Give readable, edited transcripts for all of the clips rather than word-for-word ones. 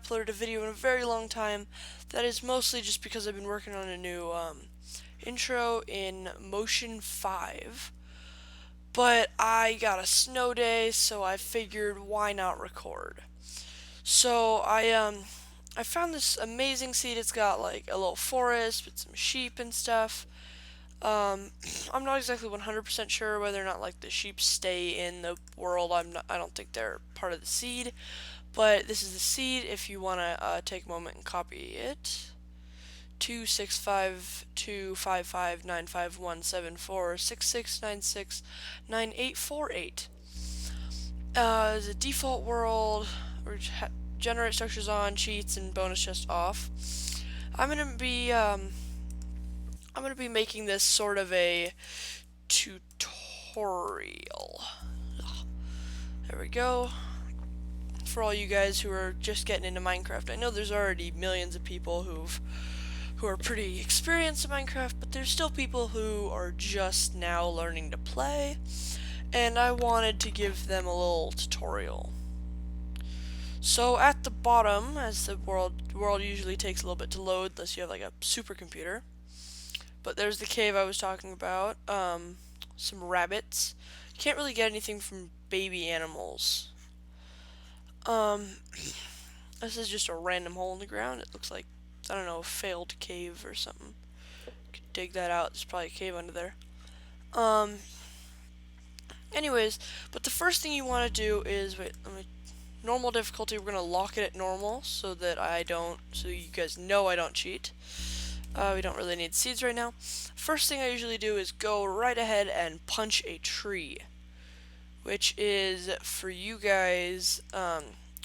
uploaded a video in a very long time. That is mostly just because I've been working on a new intro in Motion 5. But I got a snow day, so I figured why not record. So I found this amazing seed. It's got like a little forest with some sheep and stuff. Um, I'm not exactly 100% sure whether or not like the sheep stay in the world. I don't think they're part of the seed. But this is the seed if you want to take a moment and copy it. 2652559517466969848. The default world, or generate structures on, cheats, and bonus chest off. I'm gonna be making this sort of a tutorial. There we go. For all you guys who are just getting into Minecraft, I know there's already millions of people who are pretty experienced in Minecraft, but there's still people who are just now learning to play, and I wanted to give them a little tutorial. So at the bottom, as the world usually takes a little bit to load unless you have like a supercomputer, but there's the cave I was talking about. Some rabbits. You can't really get anything from baby animals. This is just a random hole in the ground. It looks like, I don't know, a failed cave or something. You could dig that out. There's probably a cave under there. Anyways, but the first thing you want to do is, normal difficulty, we're going to lock it at normal so that so you guys know I don't cheat. We don't really need seeds right now. First thing I usually do is go right ahead and punch a tree, which is, for you guys,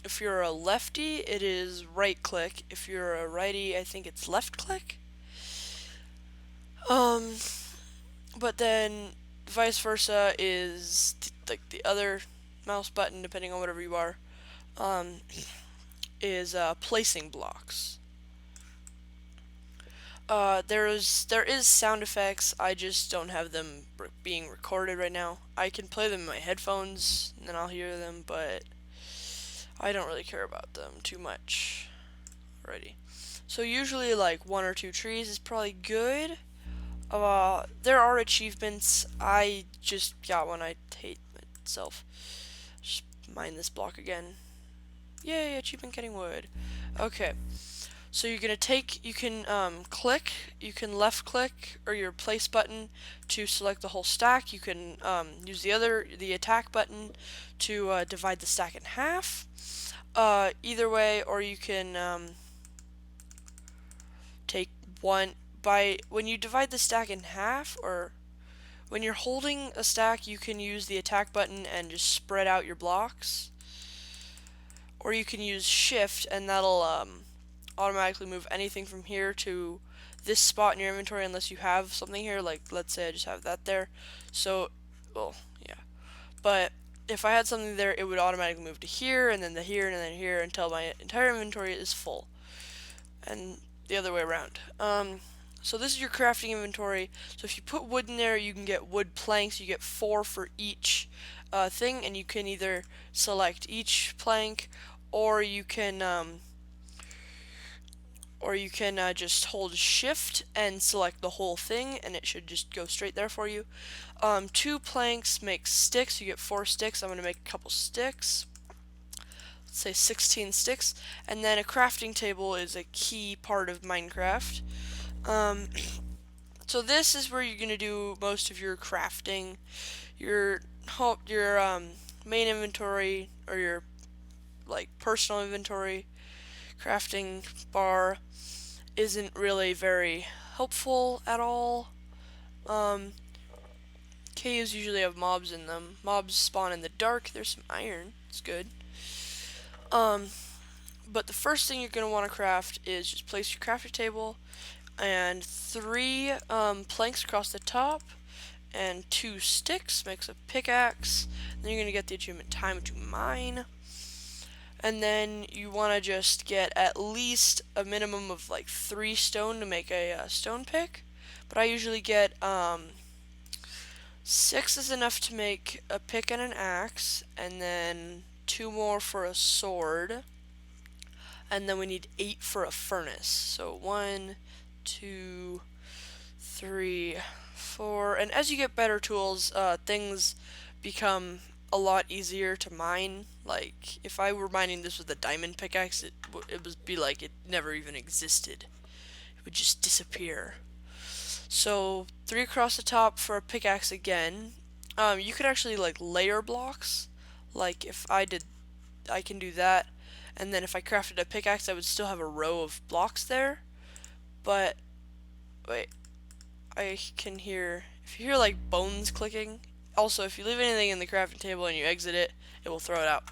if you're a lefty, it is right click. If you're a righty, I think it's left click. But then vice versa is like the other mouse button, depending on whatever you are, is placing blocks. There is sound effects. I just don't have them being recorded right now. I can play them in my headphones, and then I'll hear them, but I don't really care about them too much already. So usually like 1 or 2 trees is probably good. There are achievements. I just got one. I hate myself. Just mine this block again. Yay, achievement getting wood. Okay. So you're gonna you can you can left click or your place button to select the whole stack. You can use the attack button to divide the stack in half. Either way, or you can take when you divide the stack in half, or when you're holding a stack, you can use the attack button and just spread out your blocks. Or you can use shift and that'll automatically move anything from here to this spot in your inventory unless you have something here, like let's say I just have that there. So, well, yeah. But if I had something there, it would automatically move to here, and then to here, and then here, until my entire inventory is full. And the other way around. So this is your crafting inventory. So if you put wood in there, you can get wood planks. You get 4 for each thing, and you can either select each plank, or you can just hold shift and select the whole thing, and it should just go straight there for you. 2 planks make sticks. You get 4 sticks. I'm going to make a couple sticks. Let's say 16 sticks. And then a crafting table is a key part of Minecraft. So this is where you're going to do most of your crafting. Your main inventory, or your like personal inventory crafting bar, isn't really very helpful at all. Caves usually have mobs in them. Mobs spawn in the dark. There's some iron. It's good. But the first thing you're going to want to craft is just place your crafting table and 3 planks across the top and 2 sticks makes a pickaxe. Then you're going to get the achievement time to mine. And then you want to just get at least a minimum of like 3 stone to make a stone pick. But I usually get 6 is enough to make a pick and an axe, and then 2 more for a sword. and then we need 8 for a furnace. So 1, 2, 3, 4, and as you get better tools, things become a lot easier to mine. Like if I were mining this with a diamond pickaxe, it would be like it never even existed. It would just disappear. So 3 across the top for a pickaxe again. You could actually like layer blocks. Like if I can do that, and then if I crafted a pickaxe, I would still have a row of blocks there. But wait, I can hear, if you hear like bones clicking. Also, if you leave anything in the crafting table and you exit it, it will throw it out.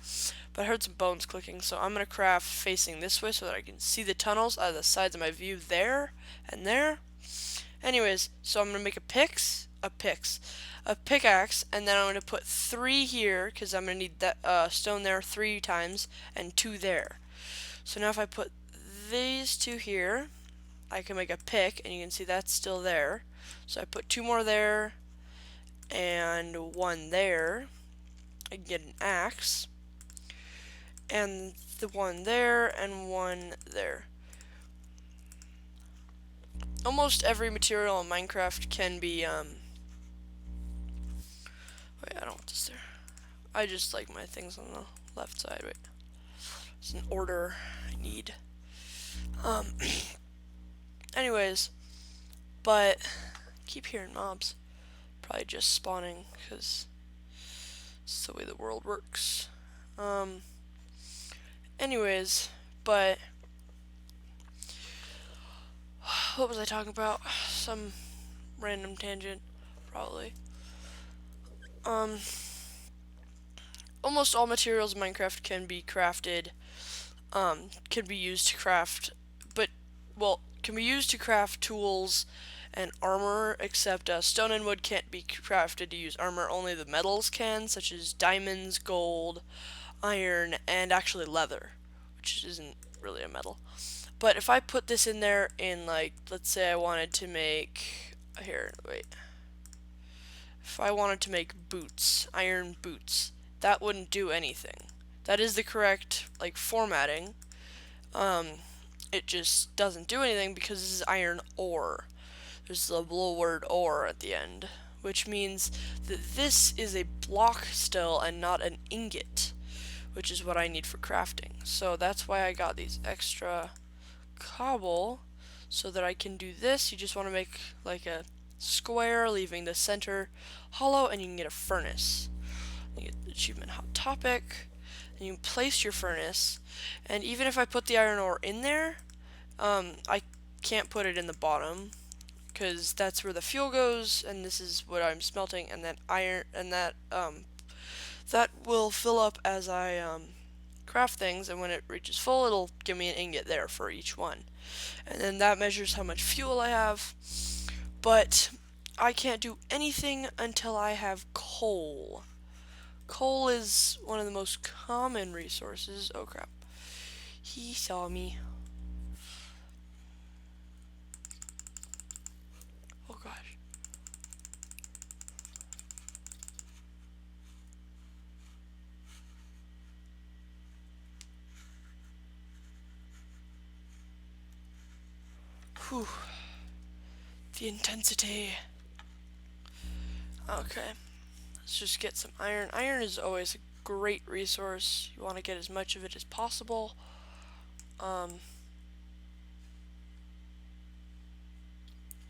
But I heard some bones clicking, so I'm gonna craft facing this way so that I can see the tunnels out of the sides of my view there and there. Anyways, so I'm gonna make a pickaxe, and then I'm gonna put 3 here because I'm gonna need that stone there 3 times and 2 there. So now if I put these 2 here, I can make a pick, and you can see that's still there. So I put 2 more there and 1 there. I can get an axe, and the 1 there and 1 there. Almost every material in Minecraft can be wait, I don't want this there. I just like my things on the left side. Wait, it's an order I need. Anyways, but keep hearing mobs. Probably just spawning because it's the way the world works. Anyways, but what was I talking about? Some random tangent, probably. Almost all materials in Minecraft can be crafted, can be used to craft, can be used to craft tools and armor, except stone and wood can't be crafted to use armor. Only the metals can, such as diamonds, gold, iron, and actually leather, which isn't really a metal. But if I put this in there in, like, let's say I wanted to make, here, wait. If I wanted to make boots, iron boots, that wouldn't do anything. That is the correct, like, formatting. It just doesn't do anything because this is iron ore. There's the little word ore at the end, which means that this is a block still and not an ingot, which is what I need for crafting. So that's why I got these extra cobble so that I can do this. You just want to make like a square, leaving the center hollow, and you can get a furnace. You get achievement hot topic, and you place your furnace. And even if I put the iron ore in there, I can't put it in the bottom because that's where the fuel goes, and this is what I'm smelting, and that iron and that will fill up as I craft things, and when it reaches full, it'll give me an ingot there for each one, and then that measures how much fuel I have. But I can't do anything until I have coal. Coal is one of the most common resources. Oh crap, he saw me. Oh gosh. Whew. The intensity. Okay, let's just get some iron. Iron is always a great resource. You want to get as much of it as possible.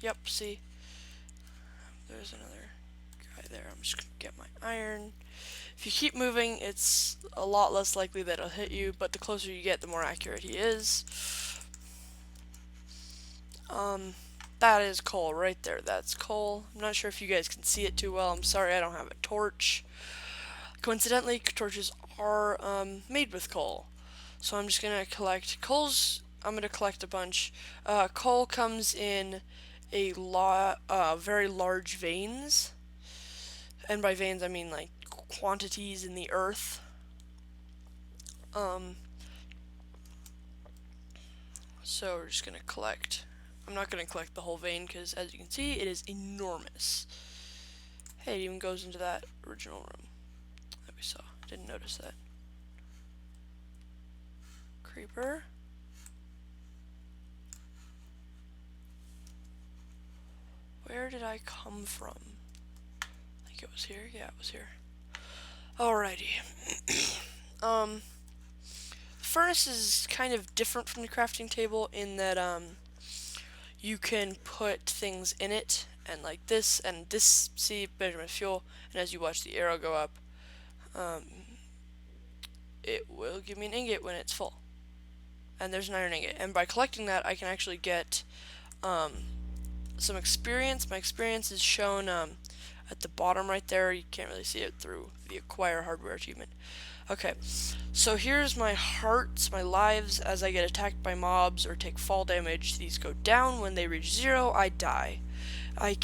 Yep, see? There's another guy there. I'm just gonna get my iron. If you keep moving, it's a lot less likely that it'll hit you, but the closer you get, the more accurate he is. That is coal right there. That's coal. I'm not sure if you guys can see it too well. I'm sorry I don't have a torch. Coincidentally, torches are made with coal. So I'm just gonna collect coals. I'm gonna collect a bunch. Coal comes in a lot, very large veins, and by veins I mean like quantities in the earth. So we're just gonna collect. I'm not gonna collect the whole vein because, as you can see, it is enormous. Hey, it even goes into that original room that we saw. Didn't notice that. Creeper. Where did I come from? I think it was here. Yeah, it was here. Alrighty. Furnace is kind of different from the crafting table in that you can put things in it, and like this and this. See, Benjamin fuel, and as you watch the arrow go up, it will give me an ingot when it's full. And there's an iron ingot, and by collecting that, I can actually get some experience. My experience is shown at the bottom right there. You can't really see it through the acquire hardware achievement. Okay, so here's my hearts, my lives. As I get attacked by mobs or take fall damage, these go down. When they reach 0, I die. I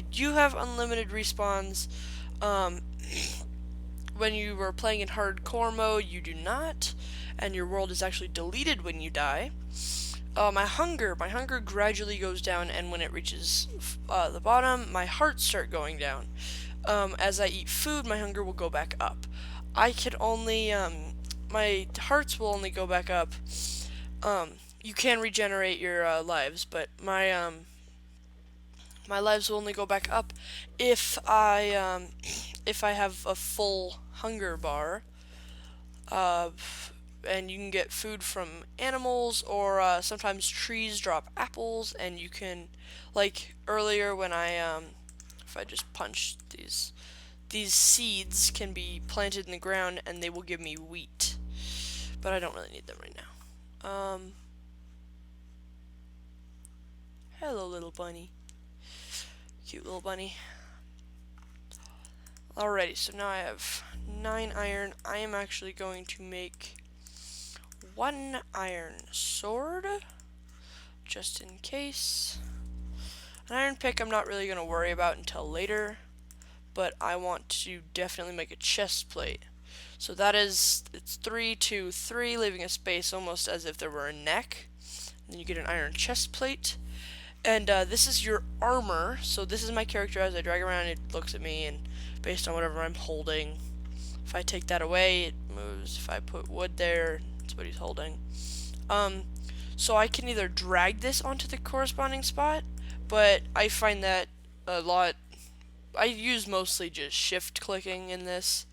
do have unlimited respawns. When you are playing in hardcore mode, you do not, and your world is actually deleted when you die. My hunger gradually goes down, and when it reaches the bottom, my hearts start going down. As I eat food, my hunger will go back up. I can only, my hearts will only go back up. You can regenerate your lives, but my lives will only go back up if I have a full hunger bar. And you can get food from animals, or sometimes trees drop apples, and you can, like earlier when I if I just punch these seeds can be planted in the ground and they will give me wheat, but I don't really need them right now. Hello, little bunny. Cute little bunny. Alrighty, so now I have 9 iron. I am actually going to make 1 iron sword, just in case. An iron pick I'm not really going to worry about until later, but I want to definitely make a chest plate. So that is, it's 3, 2, 3, leaving a space almost as if there were a neck. Then you get an iron chest plate. And this is your armor. So this is my character. As I drag around, it looks at me, and based on whatever I'm holding, if I take that away, it moves. If I put wood there, that's what he's holding. So I can either drag this onto the corresponding spot, but I find that a lot. I use mostly just shift clicking in this,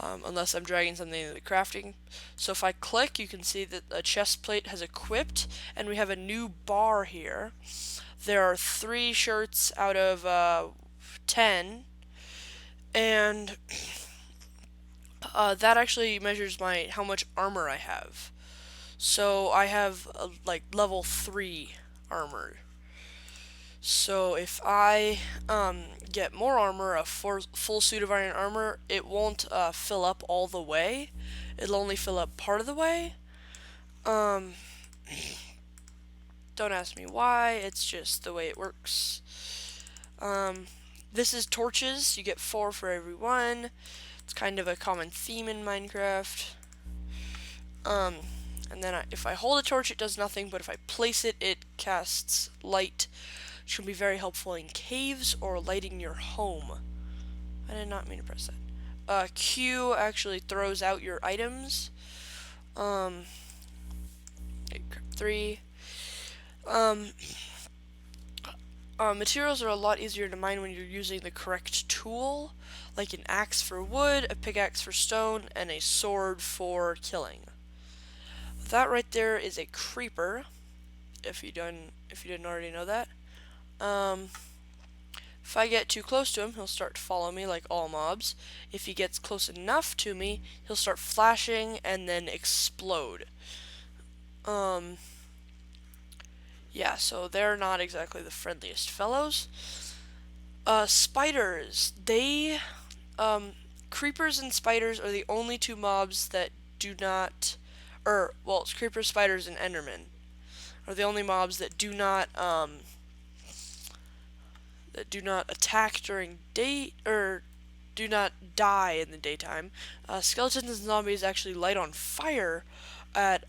unless I'm dragging something into the crafting. So if I click, you can see that a chest plate has equipped, and we have a new bar here. There are 3 shirts out of 10, and that actually measures how much armor I have. So I have like level 3 armor. So if I get more armor, a full suit of iron armor, it won't fill up all the way. It'll only fill up part of the way. Don't ask me why, it's just the way it works. This is torches. You get 4 for every one. It's kind of a common theme in Minecraft. And then if I hold a torch, it does nothing, but if I place it, it casts light, which can be very helpful in caves or lighting your home. I did not mean to press that. Q actually throws out your items. 3. Materials are a lot easier to mine when you're using the correct tool, like an axe for wood, a pickaxe for stone, and a sword for killing. That right there is a creeper, if you didn't already know that. If I get too close to him, he'll start to follow me like all mobs. If he gets close enough to me, he'll start flashing and then explode. Yeah, so they're not exactly the friendliest fellows. Spiders, creepers and spiders are the only 2 mobs that do not, it's creepers, spiders, and endermen are the only mobs that do not attack during day, or do not die in the daytime. Skeletons and zombies actually light on fire at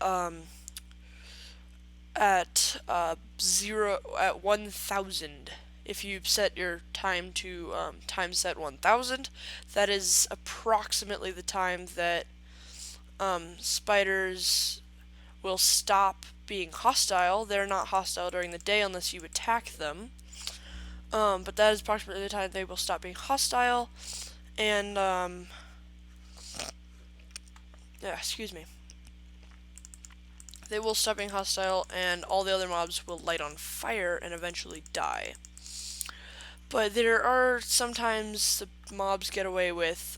1,000. If you set your time to time set 1,000, that is approximately the time that spiders will stop being hostile. They're not hostile during the day unless you attack them. But that is approximately the time they will stop being hostile, and yeah, excuse me. They will stop being hostile, and all the other mobs will light on fire and eventually die. But there are sometimes the mobs get away with,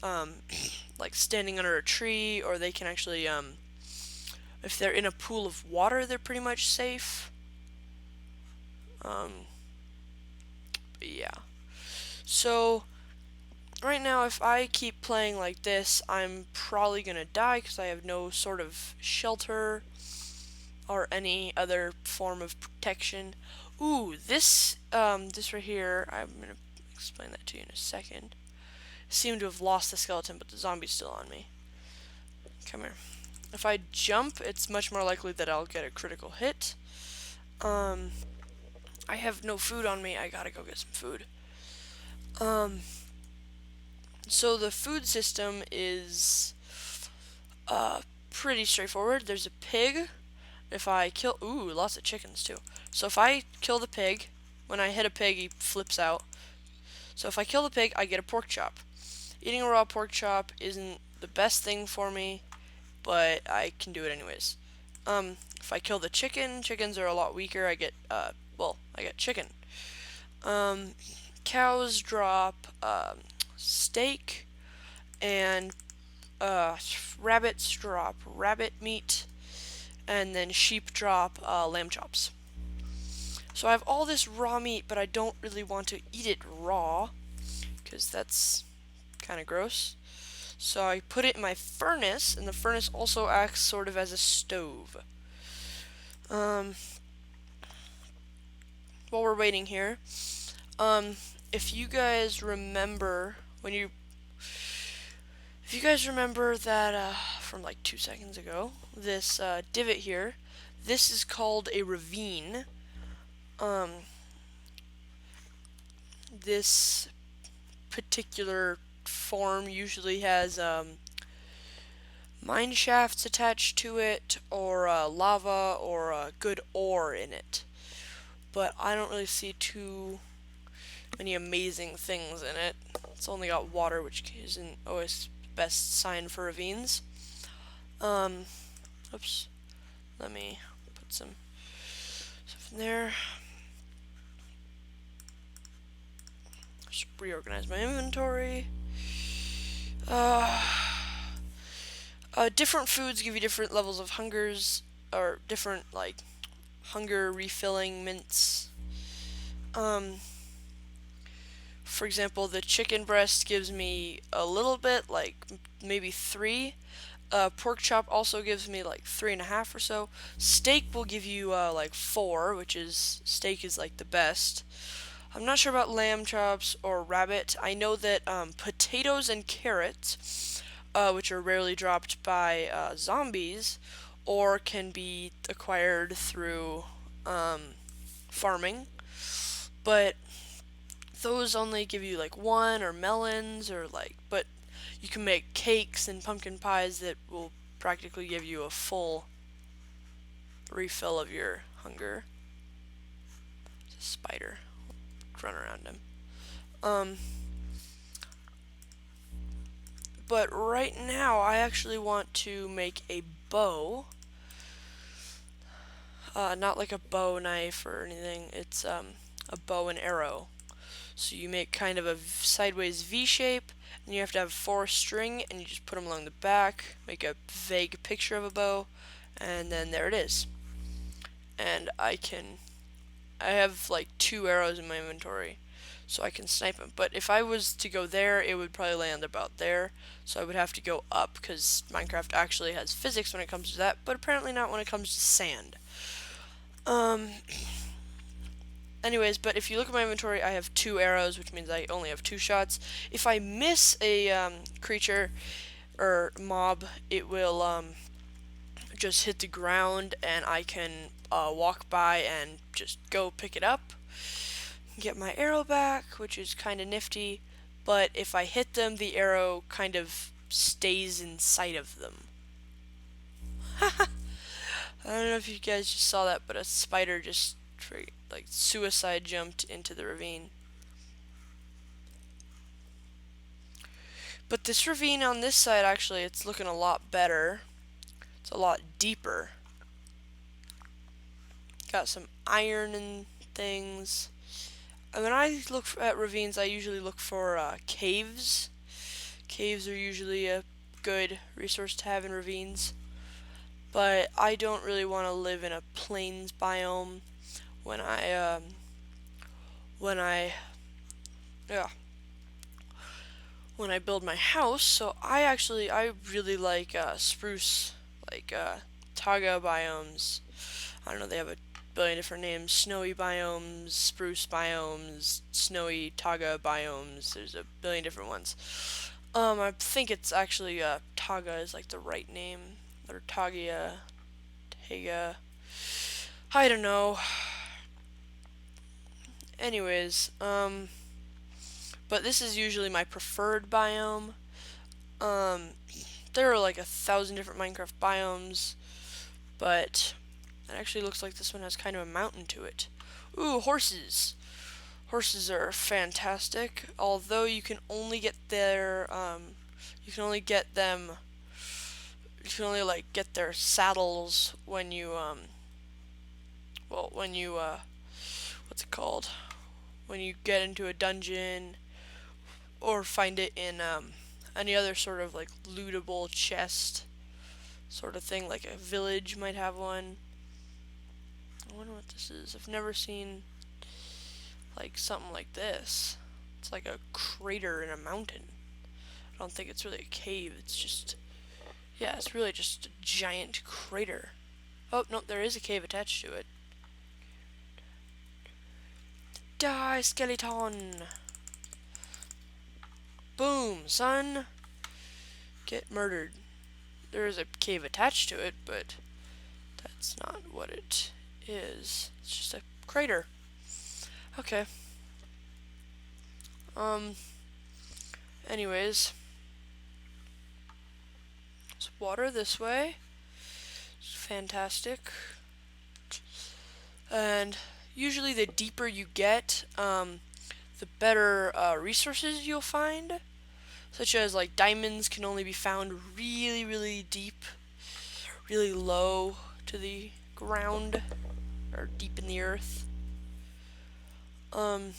like standing under a tree, or they can actually, if they're in a pool of water, they're pretty much safe. But yeah. So, right now, if I keep playing like this, I'm probably gonna die because I have no sort of shelter or any other form of protection. Ooh, this right here, I'm gonna explain that to you in a second. Seem to have lost the skeleton, but the zombie's still on me. Come here. If I jump, it's much more likely that I'll get a critical hit. I have no food on me. I gotta go get some food. So the food system is pretty straightforward. There's a pig. If I kill, ooh, lots of chickens too. So if I kill the pig, when I hit a pig, he flips out. So if I kill the pig, I get a pork chop. Eating a raw pork chop isn't the best thing for me, but I can do it anyways. If I kill the chicken, chickens are a lot weaker. I get, I get chicken. Cows drop steak, and rabbits drop rabbit meat, and then sheep drop lamb chops. So I have all this raw meat, but I don't really want to eat it raw, because that's kind of gross. So I put it in my furnace, and the furnace also acts sort of as a stove. While we're waiting here, if you guys remember if you guys remember that from like 2 seconds ago, this divot here, this is called a ravine. This particular form usually has mine shafts attached to it, or lava, or good ore in it. But I don't really see too many amazing things in it. It's only got water, which isn't always the best sign for ravines. Oops. Let me put some stuff in there. Just reorganize my inventory. Different foods give you different levels of hungers, or different, like, hunger refilling mints. For example, the chicken breast gives me a little bit, like maybe 3. Pork chop also gives me like 3.5 or so. Steak will give you like 4, which is, steak is like the best. I'm not sure about lamb chops or rabbit. I know that potatoes and carrots, which are rarely dropped by zombies, or can be acquired through farming, but those only give you like 1, or melons, or like, but you can make cakes and pumpkin pies that will practically give you a full refill of your hunger. There's a spider. Run around him. But right now I actually want to make a bow. Not like a bow knife or anything. It's a bow and arrow. So you make kind of a sideways V shape, and you have to have 4 string, and you just put them along the back, make a vague picture of a bow, and then there it is. And I have like 2 arrows in my inventory, so I can snipe them. But if I was to go there, it would probably land about there, so I would have to go up, because Minecraft actually has physics when it comes to that, but apparently not when it comes to sand. Anyways, but if you look at my inventory, I have 2 arrows, which means I only have 2 shots. If I miss a creature or mob, it will just hit the ground, and I can walk by and just go pick it up, get my arrow back, which is kind of nifty. But if I hit them, the arrow kind of stays inside of them. I don't know if you guys just saw that, but a spider just like suicide jumped into the ravine. But this ravine on this side, actually, it's looking a lot better. It's a lot deeper. Got some iron and things. And when I look at ravines, I usually look for caves. Caves are usually a good resource to have in ravines. But I don't really want to live in a plains biome when when I yeah when I build my house. So I really like spruce, like taiga biomes. I don't know, they have a billion different names: snowy biomes, spruce biomes, snowy taiga biomes. There's a billion different ones. I think it's actually taiga is like the right name, or taiga. I don't know. Anyways, but this is usually my preferred biome. Um, there are like 1,000 different Minecraft biomes, but it actually looks like this one has kind of a mountain to it. Ooh, horses. Horses are fantastic, although you can only get you can only get them, you can only like get their saddles when you, when you, what's it called? When you get into a dungeon, or find it in, any other sort of like lootable chest sort of thing, like a village might have one. I wonder what this is. I've never seen like something like this. It's like a crater in a mountain. I don't think it's really a cave. It's just, yeah, it's really just a giant crater. Oh, no, there is a cave attached to it. Die, skeleton! Boom, son! Get murdered. There is a cave attached to it, but that's not what it is. It's just a crater. Okay. Anyways. There's water this way. It's fantastic. And usually the deeper you get, the better resources you'll find. Such as like diamonds can only be found really, really deep, really low to the ground, or deep in the earth. I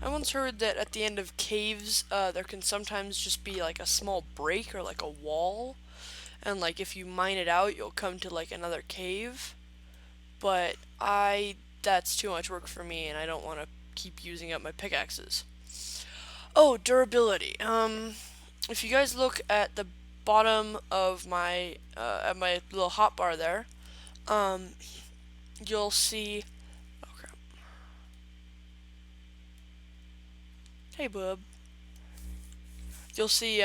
once heard that at the end of caves, there can sometimes just be like a small break or like a wall, and like if you mine it out, you'll come to like another cave. But that's too much work for me, and I don't want to keep using up my pickaxes. Oh, durability. If you guys look at the bottom of at my little hotbar there, um, you'll see. Oh crap! Hey, bub. You'll see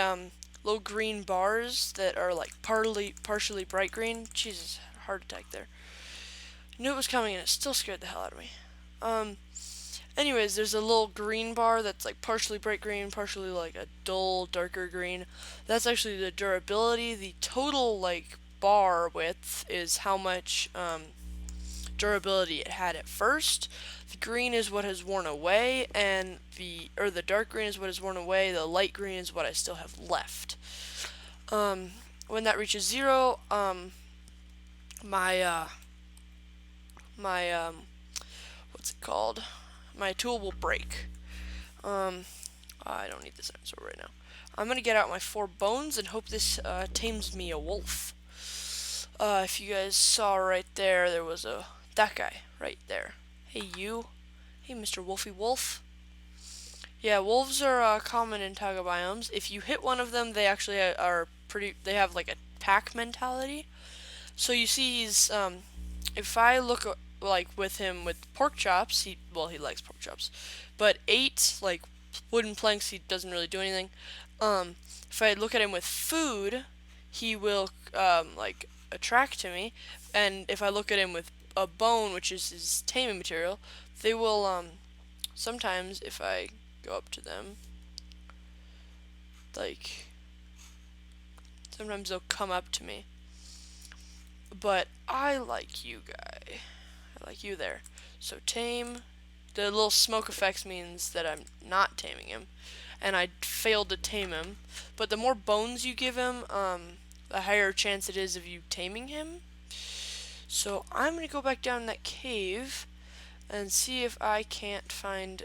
little green bars that are like partially bright green. Jesus, heart attack there. Knew it was coming, and it still scared the hell out of me. Anyways, there's a little green bar that's like partially bright green, partially like a dull, darker green. That's actually the durability. The total like bar width is how much durability it had at first. The green is what has worn away, and the dark green is what has worn away. The light green is what I still have left. When that reaches zero, my my what's it called? My tool will break. I don't need this dinosaur right now. I'm gonna get out my 4 bones and hope this tames me a wolf. If you guys saw right there, there was that guy right there. Hey you, hey Mr. Wolfie Wolf. Yeah, wolves are common in taiga biomes. If you hit one of them, they actually are pretty. They have like a pack mentality. So you see, if I look like with him with pork chops, he likes pork chops, but 8 like wooden planks, he doesn't really do anything. If I look at him with food, he will like attract to me, and if I look at him with a bone, which is his taming material, they will sometimes, if I go up to them, like sometimes they'll come up to me. But I like you guy. I like you there. So tame, the little smoke effects means that I'm not taming him, and I failed to tame him. But the more bones you give him, the higher chance it is of you taming him. So I'm gonna go back down that cave and see if I can't find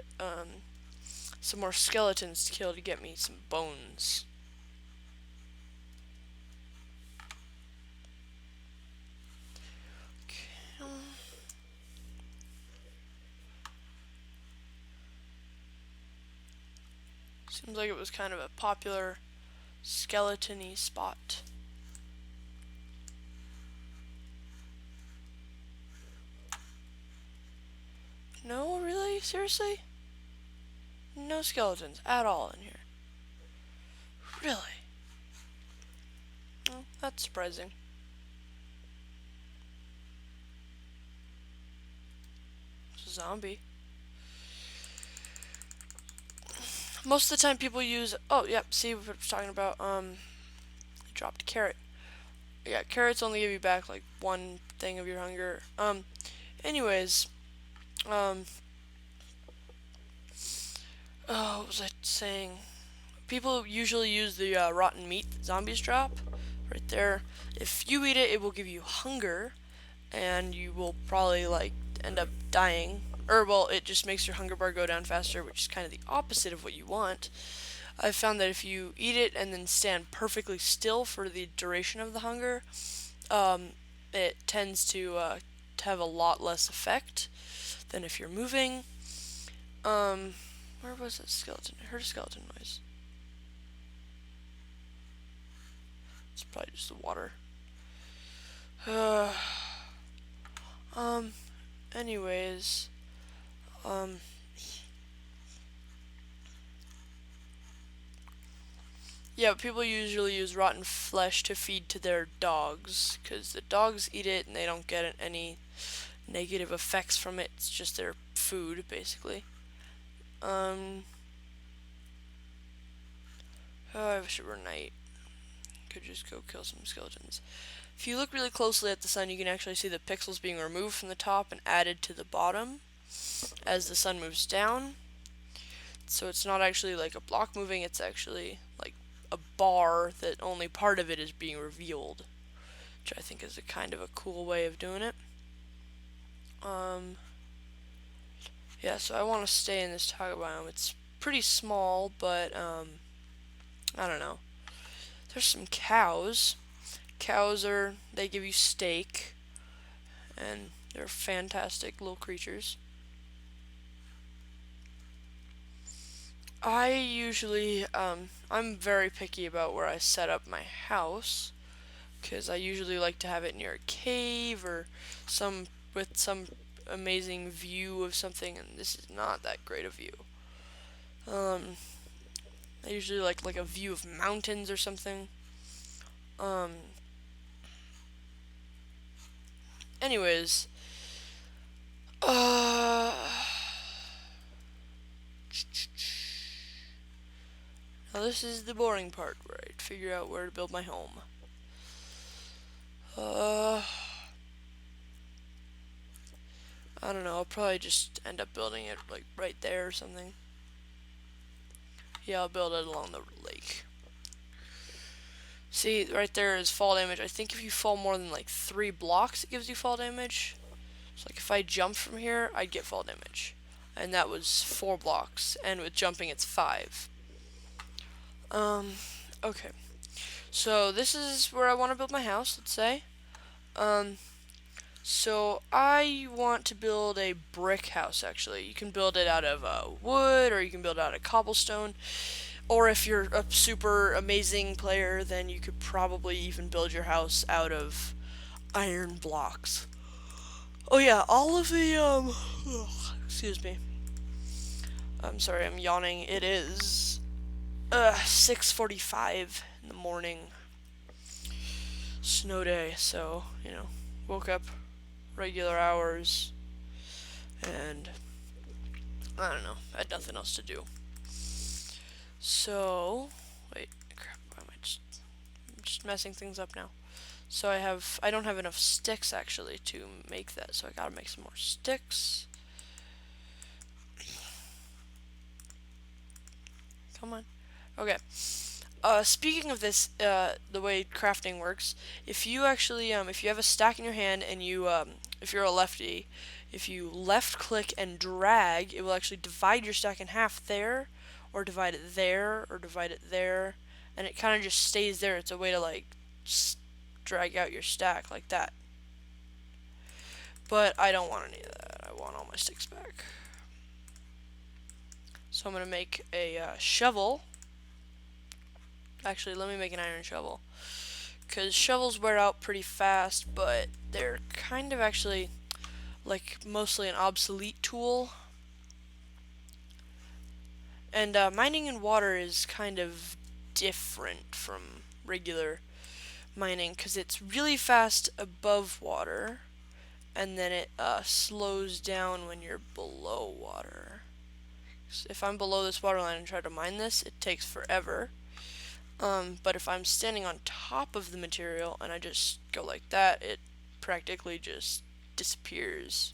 some more skeletons to kill to get me some bones. Okay. Seems like it was kind of a popular skeleton-y spot. No, really? Seriously? No skeletons at all in here. Really? Well, that's surprising. It's a zombie. Most of the time people use... Oh, yep, see what I was talking about? I dropped a carrot. Yeah, carrots only give you back, like, one thing of your hunger. Anyways, oh, what was I saying? People usually use the rotten meat that zombies drop. Right there. If you eat it, it will give you hunger, and you will probably, like, end up dying. Or, well, it just makes your hunger bar go down faster, which is kind of the opposite of what you want. I've found that if you eat it and then stand perfectly still for the duration of the hunger, it tends to have a lot less effect than if you're moving. Where was that skeleton? I heard a skeleton noise. It's probably just the water. Anyways, yeah, people usually use rotten flesh to feed to their dogs, because the dogs eat it and they don't get any negative effects from it. It's just their food, basically. Oh, I wish it were night. Could just go kill some skeletons. If you look really closely at the sun, you can actually see the pixels being removed from the top and added to the bottom as the sun moves down. So it's not actually like a block moving, it's actually like a bar that only part of it is being revealed, which I think is a kind of a cool way of doing it. Yeah, so I want to stay in this taiga biome. It's pretty small, but I don't know. There's some cows. Cows they give you steak, and they're fantastic little creatures. I usually, I'm very picky about where I set up my house, because I usually like to have it near a cave or with some amazing view of something, and this is not that great a view. I usually like a view of mountains or something. Anyways, now this is the boring part where I figure out where to build my home. I don't know, I'll probably just end up building it like right there or something. Yeah, I'll build it along the lake. See, right there is fall damage. I think if you fall more than like 3 blocks, it gives you fall damage. So like if I jump from here, I'd get fall damage. And that was 4 blocks, and with jumping it's 5. Okay. So this is where I want to build my house, let's say. So I want to build a brick house, actually. You can build it out of wood, or you can build it out of cobblestone. Or if you're a super amazing player, then you could probably even build your house out of iron blocks. Oh yeah, all of the, excuse me. I'm sorry, I'm yawning. It is 6:45 in the morning. Snow day, so, woke up regular hours, and I don't know, I had nothing else to do. So, wait, crap, why am I just messing things up now? So I don't have enough sticks actually to make that, so I gotta make some more sticks. Come on. Okay. Speaking of this, the way crafting works, if you actually, if you have a stack in your hand and if you're a lefty, if you left click and drag, it will actually divide your stack in half there, or divide it there, or divide it there, and it kind of just stays there. It's a way to like drag out your stack like that. But I don't want any of that. I want all my sticks back. So I'm gonna make a shovel. Actually, let me make an iron shovel. Because shovels wear out pretty fast, but they're kind of actually like mostly an obsolete tool. And mining in water is kind of different from regular mining because it's really fast above water, and then it slows down when you're below water. So if I'm below this water line and try to mine this, it takes forever. But if I'm standing on top of the material and I just go like that, it practically just disappears.